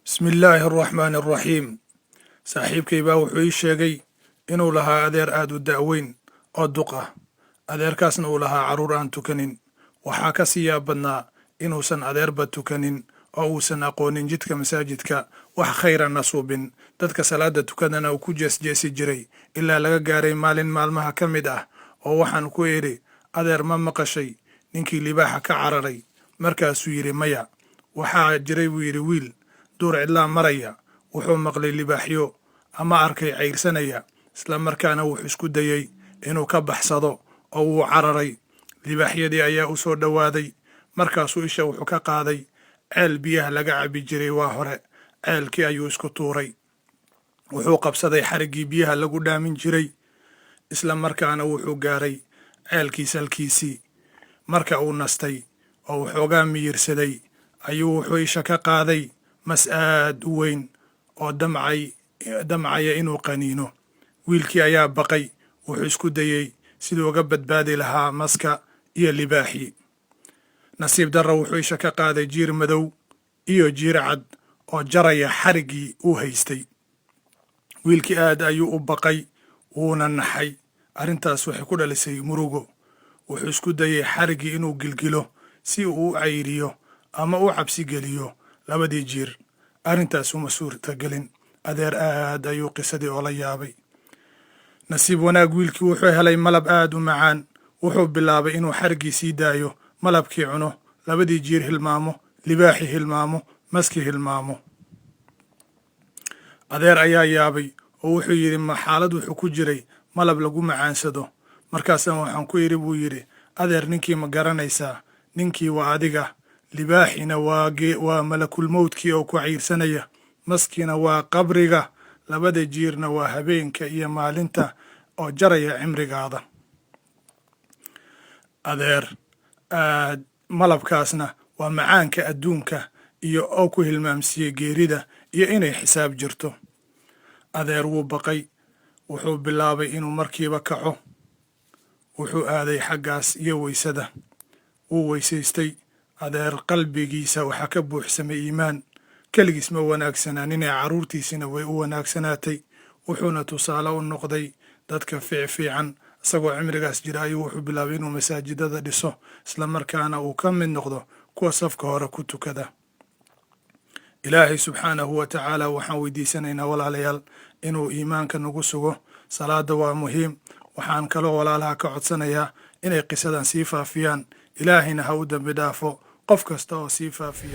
بسم الله الرحمن الرحيم. saaxiibkay baa wuxuu ii sheegay inuu lahaa adeer aad u da'weyn oo duq ah, adeerkaasna uu lahaa carruur aan tukanin. waxaa ka sii yaab badnaa inuusan adeerba tukanin oo uusan aqoonin jidka masaajidka, wax khayrana suubin, dadka salaada tukadana uu ku jeesjeesi jiray ilaa laga gaaray maalin maalmaha ka mid ah oo waxaan ku idhi, adeer ma maqashay ninkii libaaxa ka cararay? markaasuu yidhi maya. waxaa jiray buu yidhi wiil duur cidlaa maraya, wuxuu maqlay libaaxyo ama arkay cayrsanaya, isla markaana wuxuu isku dayey inuu ka baxsado oo wuu cararay. libaaxyadii ayaa u soo dhowaaday, markaasuu isha wuxuu ka qaaday ceel biyaha laga cabi jiray waa hore. ceelkii ayuu isku tuuray, wuxuu qabsaday xariggii biyaha lagu dhaamin jiray, isla markaana wuxuu gaaray ceelkii salkiisii. marka uu nastay oo waxoogaa miyirsaday ayuu wuxuu isha ka qaaday mas aad u weyn oo damcaya inuu qaniino. wiilkii ayaa baqay, wuxuu isku dayey siduu uga badbaadi lahaa maska iyo libaaxii. nasiib darro wuxuu isha ka qaaday jiir madow iyo jiir cad oo jaraya xariggii uu haystay. wiilkii aad ayuu u baqay, wuuna naxay. arrintaas waxay ku dhalisay murugo. wuxuu isku dayey xariggii inuu gilgilo si uu u cayriyo ama u cabsi geliyo labadii jiir. arrintaas uma suurtagelin. adeer aad ayuu qisadii oola yaabay. nasiib wanaag wiilkii wuxuu helay malab aad u macaan. wuxuu bilaabay inuu xariggii sii daayo, malabkii cuno, labadii jiir hilmaamo, libaaxii hilmaamo, maskii hilmaamo. adeer ayaa yaabay oo wuxuu yidhi, ma xaalad wuxuu ku jiray malab lagu macaansado? markaasaan waxaan ku idhi buu yidhi, adeer ninkii ma garanaysaa? ninkii waa adiga. libaaxina waa malakulmowdkii oo ku cayrsanaya, maskiina waa qabriga, labada jiirna waa habeenka iyo maalinta oo jaraya cimrigaada. adeer malabkaasna waa macaanka adduunka iyo oo ku hilmaamsiiyey geerida iyo inay xisaab jirto. adeer wuu baqay, wuxuu bilaabay inuu markiiba kaco. wuxuu aaday xaggaas iyo weysada. wuu weysaystay. adeer qalbigiisa waxaa ka buuxsamay iimaan. keligiis ma wanaagsanaaninee carruurtiisina way u wanaagsanaatay. wuxuuna tusaale u noqday dadka fiican. isagoo cimrigaas jira ayuu wuxuu bilaabay inuu masaajidada dhiso, isla markaana uu ka mid noqdo kuwa safka hore ku tukada. ilaahay subxaanahu wa tacaala waxaan weydiisanaynaa walaalayaal inuu iimaanka nagu sugo. salaada waa muhiim. waxaan kaloo walaalaha ka codsanayaa inay qisadan sii faafiyaan. ilaahayna ha u dambi dhaafo qof kasta oo sii faafiya.